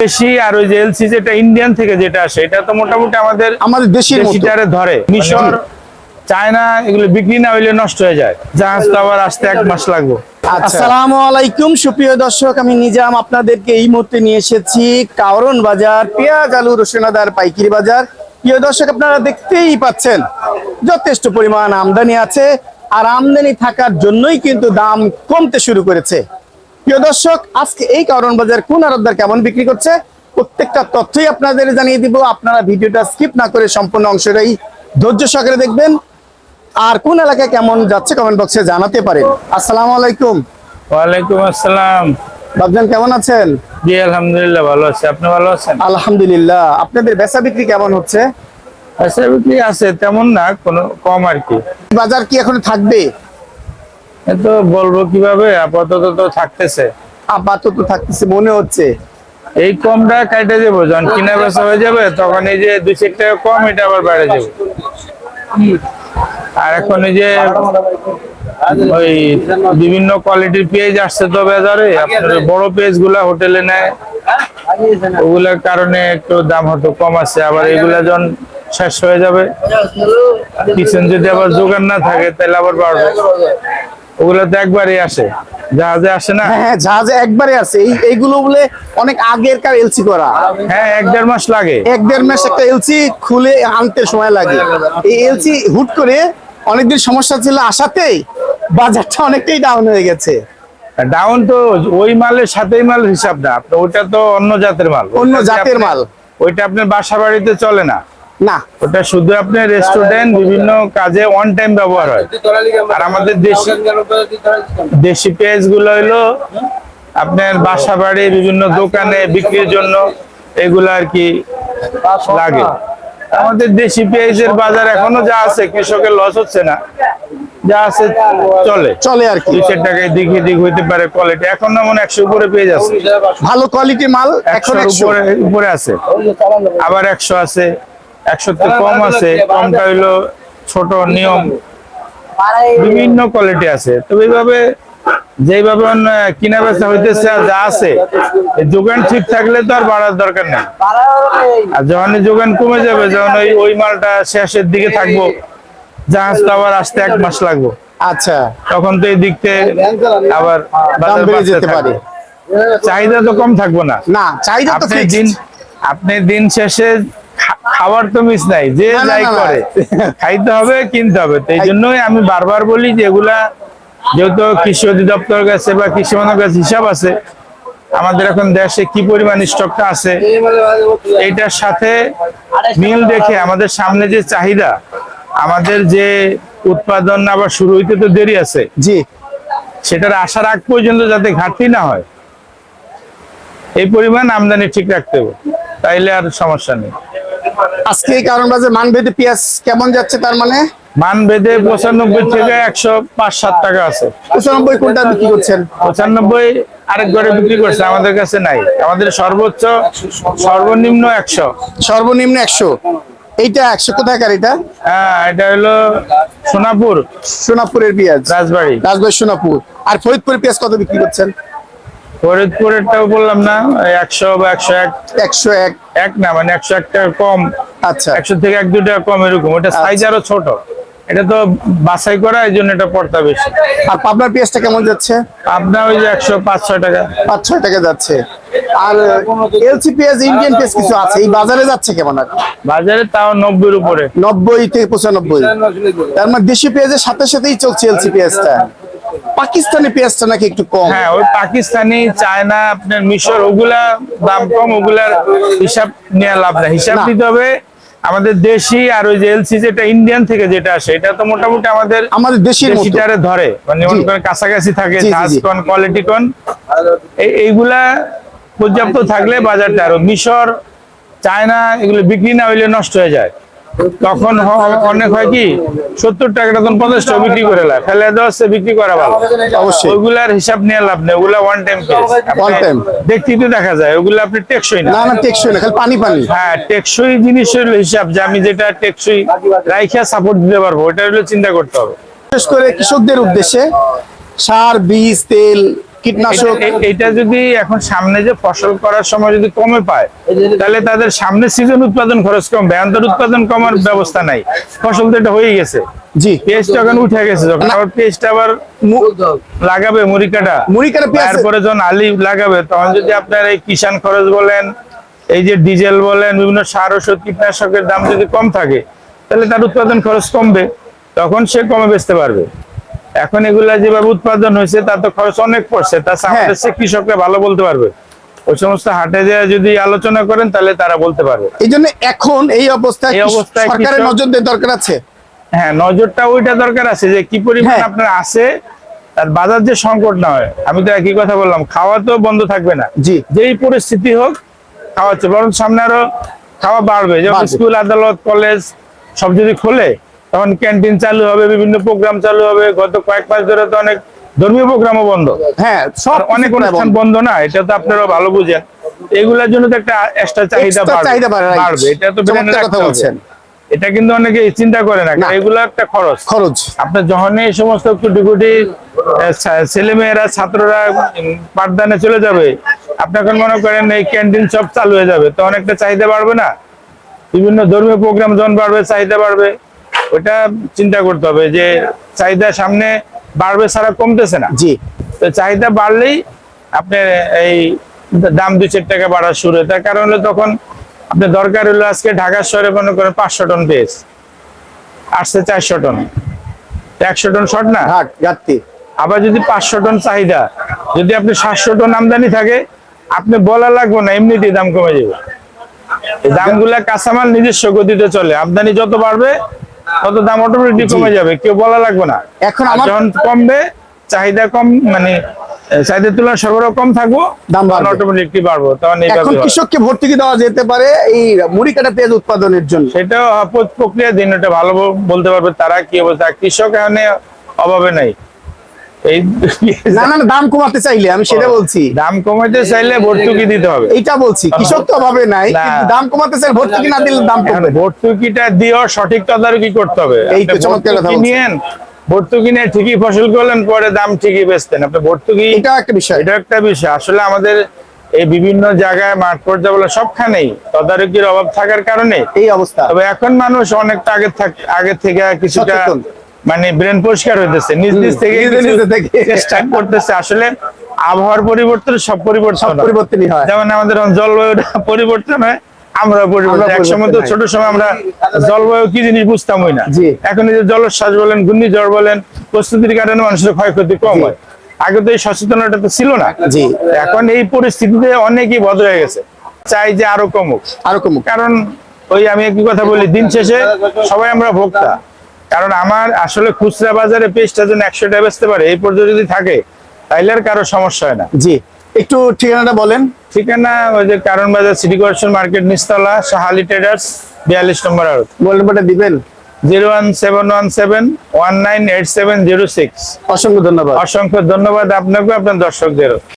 দেশি আর ওই যে এলসি যেটা ইন্ডিয়ান থেকে যেটা আসে এটা তো মোটামুটি আমাদের দেশিটারে ধরে। মিশর, চায়না এগুলো বিক্রি না হইলে নষ্ট হয়ে যায়। জাহাজ তো আবার আসতে 1 মাস লাগবে। আসসালামু আলাইকুম সুপ্রিয় দর্শক, আমি নিজাম আপনাদেরকে এই মুহূর্তে নিয়ে এসেছি কারণ বাজার পেঁয়াজ আলু রসুন আদার পাইকারি বাজার। প্রিয় দর্শক, আপনারা দেখতেই পাচ্ছেন যথেষ্ট পরিমাণ আমদানি আছে, আর আমদানি থাকার জন্যই কিন্তু দাম কমতে শুরু করেছে। প্রিয় দর্শক, আজকে এই কারণ বাজার কোন আড়তদার কেমন বিক্রি করছে প্রত্যেকটা তথ্যই আপনাদের জানিয়ে দিব। আপনারা ভিডিওটা স্কিপ না করে সম্পূর্ণ অংশটাই ধৈর্য সহকারে দেখবেন, আর কোন এলাকায় কেমন যাচ্ছে কমেন্ট বক্সে জানাতে পারেন। আসসালামু আলাইকুম। ওয়ালাইকুম আসসালাম। বাবজান কেমন আছেন? জি আলহামদুলিল্লাহ ভালো আছি। আপনি ভালো আছেন? আলহামদুলিল্লাহ। আপনাদের বেচা বিক্রি কেমন হচ্ছে? বেচা বিক্রি আছে, তেমন না, কোনো কম আর কি। বাজার কি এখন থাকবে? তো বলবো কিভাবে, আপাতত তো থাকতেছে। আপাতত থাকতেছে মনে হচ্ছে। এই কমটা কাটে যাবো, যখন কিনা বেচা হয়ে যাবে তখন এই যে 2-4 টাকা কম, এটা আবার বেড়ে যাবে। আর এখন এই যে ওই বিভিন্ন কোয়ালিটির পেঁয়াজ আসছে তো বাজারে, আপনার বড় পেঁয়াজ গুলা হোটেলে নেয়, ওগুলার কারণে একটু দাম হয়তো কম আছে। আবার এগুলা যখন শেষ হয়ে যাবে, পিছন যদি আবার জোগাড় না থাকে তাহলে আবার বাড়বে। ওগুলা তো একবারই আসে, জাহাজে আসে না। হ্যাঁ, জাহাজে একবারে আছে। এইগুলো বলে অনেক আগের কার এলসি করা। হ্যাঁ, 1-1.5 মাস লাগে। 1-1.5 মাস একটা এলসি খুলে আনতে সময় লাগে। এই এলসি হুট করে অনেকদিন সমস্যা ছিল, আসাতেই বাজারটা অনেকটাই ডাউন হয়ে গেছে। ডাউন তো ওই মালের সাথেই মালের হিসাব না, আপনার ওইটা তো অন্য জাতের মাল। অন্য জাতের মাল, ওইটা আপনার বাসা বাড়িতে চলে না। না ওটা শুধু আপনার রেস্টুরেন্ট বিভিন্ন কাজে ওয়ান টাইম ব্যবহার হয়। আর আমাদের দেশি পেঁয়াজ গুলো হইলো আপনার বাসা বাড়ি বিভিন্ন দোকানে বিক্রির জন্য এগুলো আর কি লাগে। আমাদের দেশি পেঁয়াজের বাজার এখনো যা আছে, কৃষকের লস হচ্ছে না, যা আছে চলে আর কি। 2-4 টাকায় দিক হইতে পারে। কোয়ালিটি এখন না মনে 100 উপরে পেঁয়াজ আছে, ভালো কোয়ালিটির মাল এখন 100 উপরে আছে। আবার 100 আছে, 100 তে কম আছে। কমটা হইলো ছোট নিয়ম, বিভিন্ন কোয়ালিটি আছে। তো এইভাবে যেভাবে কিনা বেচা হইতেছে আর যা আছে, যোগান ঠিক থাকলে তো আর বাড়ার দরকার নেই। আর যখন যোগান কমে যাবে, যখন ওই মালটা শেষের দিকে থাকবো, জাহাজ তো আবার আসতে 1 মাস লাগবে। আচ্ছা, তখন তো এই দিকতে আবার দাম বেড়ে যেতে পারে। চাহিদা তো কম থাকবো না। না, চাহিদা তো আপনি দিন শেষে খাবার তো মিস নাই, যে যাই করে খাইতে হবে, কিনতে হবে। তো এই জন্যই আমি বারবার বলি যে এগুলা যেহেতু কৃষি অধিদপ্তর কাছে বা কৃষি মন্ত্রণালয়ের কাছে হিসাব আছে, আমাদের এখন দেশে কি পরিমাণ স্টকটা আছে এইটার সাথে মিল দেখে আমাদের সামনে যে চাহিদা, আমাদের যে উৎপাদন আবার শুরু হইতে তো দেরি আছে, জি, সেটার আসার আগ পর্যন্ত যাতে ঘাটতি না হয়, এই পরিমাণ আমদানি ঠিক রাখতে হবে, তাইলে আর সমস্যা নেই। আজকে এই কারণ বাজার মানভেদে পেঁয়াজ কেমন যাচ্ছে? তার মানে মান বেঁধে 95 থেকে 105-107 টাকা আছে। 95 কোনটা বিক্রি করছেন? 95 আরেক ঘরে বিক্রি করছে, আমাদের কাছে নাই। আমাদের সর্বনিম্ন 100। সর্বনিম্ন 100। এইটা 100 কোথাকার? এটা হ্যাঁ, এটা হলো সোনাপুরের পেঁয়াজ, রাজবাড়ি সোনাপুর। আর ফরিদপুরের পেঁয়াজ কত বিক্রি করছেন? ফরিদপুরেরটাও বললাম না, 100 বা 101। 101 এক না, মানে 101 টাকা কম। আচ্ছা, 100 থেকে 1-2 টাকা কম এরকম। এটা সাইজ আরো ছোট, এটা তো বাছাই করা, এই জন্য এটা পড়তা বেশি। আর পাবনার পেঁয়াজটা কেমন যাচ্ছে? আপনার ওই যে 105-106 টাকা, 5-6 টাকা যাচ্ছে। আর এলসি পেঁয়াজ, ইন্ডিয়ান পেঁয়াজ কিছু আছে, এই বাজারে যাচ্ছে কেমন? আর বাজারে তাও 90-এর উপরে, 90 থেকে 95। তার মানে দেশি পেঁয়াজের সাথে সাথেই চলছে এলসি পেঁয়াজটা। পাকিস্তানি পেঁয়াজটা নাকি একটু কম? হ্যাঁ, ওই পাকিস্তানি, চায়না, আপনার মিশর, ওগুলা দাম কম। ওগুলার হিসাব নিয়ে লাভ নাই, হিসাব দিতে হবে আমাদের দেশি আর ওই যে এলসি যেটা ইন্ডিয়ান থেকে যেটা আসে, এটা তো মোটামুটি আমাদের দেশিটারে ধরে, মানে কাছাকাছি থাকে, ঝাঁজ কোন কোয়ালিটি কোন, এইগুলা পর্যাপ্ত থাকলে বাজারটা। আরো মিশর, চায়না এগুলো বিক্রি না হইলে নষ্ট হয়ে যায়। তখন অনেক হয় কি 70 টাকা তখন 50 টাকা বিক্রি করে ফেলে দেওয়া, বিক্রি করা ভালো। অবশ্যই ওইগুলার হিসাব নিয়ে লাভ নেই, ওগুলা ওয়ান টাইম দেখতেই তো দেখা যায়, ওগুলো আপনি টেকসই না। টেকসই না, খালি পানি পানি। হ্যাঁ, টেকসই জিনিসের হিসাব, যে আমি যেটা টেকসই রাইখা সাপোর্ট দিতে পারবো, ওটা হলো চিন্তা করতে হবে। বিশেষ করে কৃষকদের উদ্দেশ্যে সার, বীজ, তেল কীটনাশক এটা যদি এখন সামনে যে ফসল করার সময় যদি কমে পায়, তাহলে তাদের সামনে সিজন উৎপাদন খরচ কমবে, অন্তর উৎপাদন কমার ব্যবস্থা নাই। ফসল তো এটা হয়ে গেছে, জি পেঁয়াজ যখন উঠে গেছে, যখন আবার পেঁয়াজটা আবার লাগাবে মুড়ি কাটা, পেঁয়াজ তারপরে যখন আলি লাগাবে, তখন যদি আপনার এই কিষান খরচ বলেন, এই যে ডিজেল বলেন, বিভিন্ন সার ওষুধ কীটনাশকের দাম যদি কম থাকে, তাহলে তার উৎপাদন খরচ কমবে, তখন সে কমে বেচতে পারবে। এখন এগুলা যেভাবে উৎপাদন হয়েছে তার তো খরচ অনেক পড়ছে, আমাদের সে কৃষকরা ভালো বলতে পারবে। ওই সমস্ত হাটে যে যদি আলোচনা করেন তাহলে তারা বলতে পারবে। এই জন্য এখন এই অবস্থায় সরকারের কৃষক- নজর দেওয়ার দরকার আছে। হ্যাঁ, নজরটা ওইটা দরকার আছে যে কি পরিমাণ আপনার আছে, তার বাজার যে সংকট না হয়। আমি তো একই কথা বললাম, খাওয়া তো বন্ধ থাকবে না, জি যেই পরিস্থিতি হোক খাওয়া হচ্ছে, বরং সামনে আরো খাওয়া বাড়বে। যেমন স্কুল, আদালত, কলেজ সব যদি খোলে, তখন ক্যান্টিন চালু হবে, বিভিন্ন প্রোগ্রাম চালু হবে। গত কয়েক মাস ধরে তো অনেক ধর্মীয় প্রোগ্রামও বন্ধ, হ্যাঁ আর অনেক অনুষ্ঠান বন্ধ না, এটা তো আপনারা ভালো বুঝেন। এগুলোর জন্য তো একটা এক্সট্রা চাহিদা বাড়বে, এটা তো মেনে রাখতে হবে। এটা কিন্তু অনেকে চিন্তা করে না, কারণ এগুলো একটা খরচ। আপনার যখন এই সমস্ত কোটি কোটি ছেলেমেয়েরা, ছাত্ররা পাঠদানে চলে যাবে, আপনি এখন মনে করেন এই ক্যান্টিন সব চালু হয়ে যাবে, তখন একটা চাহিদা বাড়বে না? বিভিন্ন ধর্মীয় প্রোগ্রাম যখন বাড়বে, চাহিদা বাড়বে। ওটা চিন্তা করতে হবে যে চাহিদা সামনে বাড়বে ছাড়া কমতেছে না। জি, তো চাহিদা বাড়লেই আপনার এই দাম 2-4 টাকা বাড়া শুরু হয়। তার কারণ হলো তখন আপনার দরকার হলো, আজকে ঢাকা শহরে মনে করেন 500 টন পেঁয়াজ আসছে, 400 টন, 100 টন শর্ট না। আবার যদি 500 টন চাহিদা, যদি আপনি 700 টন আমদানি থাকে, আপনি বলা লাগবে না, এমনিতেই দাম কমে যাবে। এই দামগুলা কাঁচামাল নিজস্ব গতিতে চলে, আমদানি যত বাড়বে তত দাম অটোমেটিক কমে যাবে, কেউ বলা লাগবে না। এখন যখন কমবে, চাহিদা কম, মানে চাহিদার তুলনায় সরবরাহ কম থাকবো, দাম অটোমেটিকলি বাড়বো। তখন এখন কৃষককে ভর্তুকি দেওয়া যেতে পারে এই মুড়ি কাটা পেঁয়াজ উৎপাদনের জন্য। সেটাও প্রক্রিয়া দিন, এটা ভালো বলতে পারবে তারা কি অবস্থা। কৃষক এখানে অভাবে নাই। এই না দাম কমাতে চাইলে, আমি সেটা বলছি, দাম কমাতে চাইলে ভর্তুকি দিতে হবে, এইটা বলছি। কৃষক তো অভাবে নাই, কিন্তু দাম কমাতে চাইলে ভর্তুকি না দিলে দাম কমবে। ভর্তুকিটা দিয়েও সঠিক তদারকি করতে হবে। এই তো চমৎকার কথা বলছেন। নিয়েন, ভর্তুকি নিয়ে ঠিকই ফসল করলেন, পরে দাম ঠিকই বেচতেন আপনি। ভর্তুকি এটা একটা বিষয়, এটা একটা বিষয়। আসলে আমাদের এই বিভিন্ন জায়গায় মাঠ পর্যায়ে বলে সবখানেই তদারকির অভাব থাকার কারণে এই অবস্থা। তবে এখন মানুষ অনেকটা আগে থেকে কিছুটা মানে ব্রেন পরিষ্কার হইতেছে, নিজ নিজ থেকে চেষ্টা করতেছে। আসলে আবহাওয়ার পরিবর্তন সব পরিবর্তনই হয়। যেমন আমাদের জলবায়ু পরিবর্তন হয়, আমরা পরিবর্তন। একসময় তো ছোট সময় আমরা জলবায়ু কি জিনিস বুঝতামই না। এখন এই যে জলোচ্ছ্বাস বলেন, ঘূর্ণিঝড় বলেন, প্রস্তুতির কারণে মানুষের ক্ষয়ক্ষতি কম হয়। আগে তো এই সচেতনতা তো ছিল না। এখন এই পরিস্থিতিতে অনেকই বদল হয়ে গেছে। চাই যে আরো কমুক। কারণ ওই আমি একই কথা বলি, দিন শেষে সবাই আমরা ভোক্তা। কারণ আমার আসলে খুচরা বাজারে পেঁয়াজটা যেন 100 টাকা বেচতে পারে, এই পর্যন্ত যদি থাকে, তাইলে আর কারো সমস্যা হয় না। জি, একটু ঠিকানাটা বলেন। ঠিকানা ওই যে কারণ বাজার, সিটি কর্পোরেশন মার্কেট, নিচতলা, শাহালি ট্রেডার্স, 42 নম্বর আড়ত। মোবাইল নাম্বারটা দিবেন। 01717198706। অসংখ্য ধন্যবাদ। অসংখ্য ধন্যবাদ আপনাকে, আপনার দর্শকদেরও।